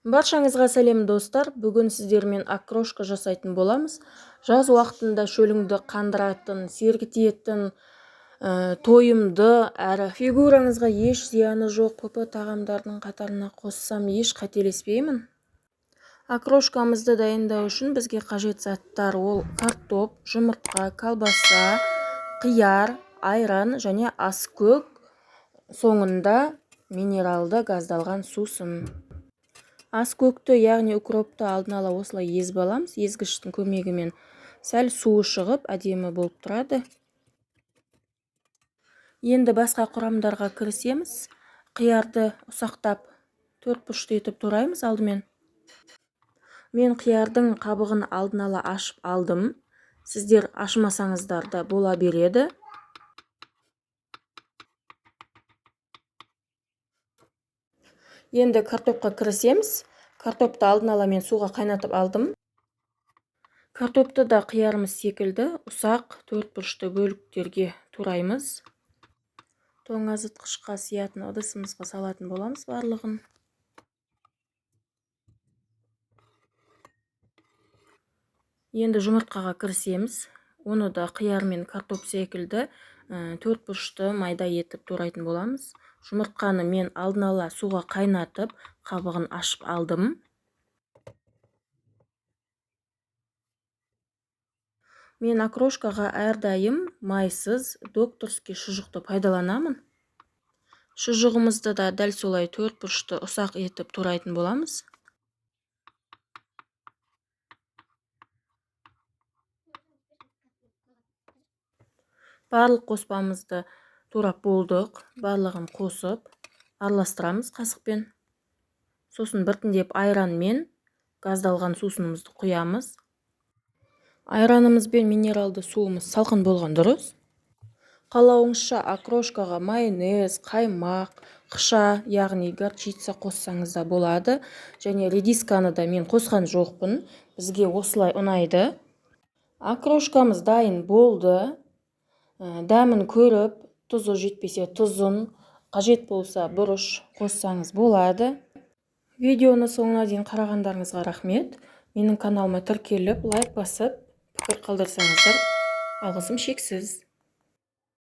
Баршаңызға сәлем достар. Бүгін сіздермен окрошка жасайтын боламыз. Жаз уақытында шөліңді қандыратын, сергітетін, тойымды әрі фигураңызға еш зияны жоқ ПП тағамдардың қатарына қоссам еш қателеспеймін. Окрошкамызды дайындау үшін бізге қажет заттар ол картоп, жұмыртқа, колбаса, қияр, айран және аскөк, соңында минералды газдалған сусын. Аскөкті, яғни укропты алдын ала осылай езіп аламыз. Езгіштің көмегімен сәл суы шығып, әдемі болып тұрады. Енді басқа құрамдарға кірісеміз. Қиярды ұсақтап 4 бұрышты етіп тураймыз алдымен. Мен қиярдың қабығын алдын ала ашып алдым. Сіздер ашмасаңыздар да бола береді. Енді картопқа кірісеміз. Картопты алдын ала мен суға қайнатып алдым. Картопты да қиярымыз секілді ұсақ 4 бұрышты бөліктерге тураймыз. Тоңазытқышқа сиятын ыдысымызға салатын боламыз барлығын. Енді жұмыртқаға кірісеміз. Оны да қияр мен картоп секілді 4 бұрышты майда етіп турайтын боламыз. Жұмыртқаны мен алдын ала суға қайнатып, қабығын ашып алдым. Мен окрошкаға әрдайым майсыз докторский шұжықты пайдаланамын. Шұжығымызды да дәл солай 4 бұрышты ұсақ етіп турайтын боламыз. Барлық қоспамызды турап болдық. Барлығын қосып, араластырамыз қасықпен. Сосын біртіндеп айран мен газдалған сусынымызды құямыз. Айранымыз бен минералды суымыз салқын болған дұрыс. Қалауыңызша окрошкаға майонез, қаймақ, қыша, яғни горчица қоссаңыз да болады. Және редисканы да мен қосқан жоқпын. Бізге осылай ұнайды. Окрошкамыз дайын болды. Дәмін көріп, тұзы жетпесе тұзын, қажет болса бұрыш қоссаңыз болады. Видеоны соңына дейін қарағандарыңызға рахмет. Менің каналыма тіркеліп, лайк басып, пікір қалдырсаңыздар алғысым шексіз.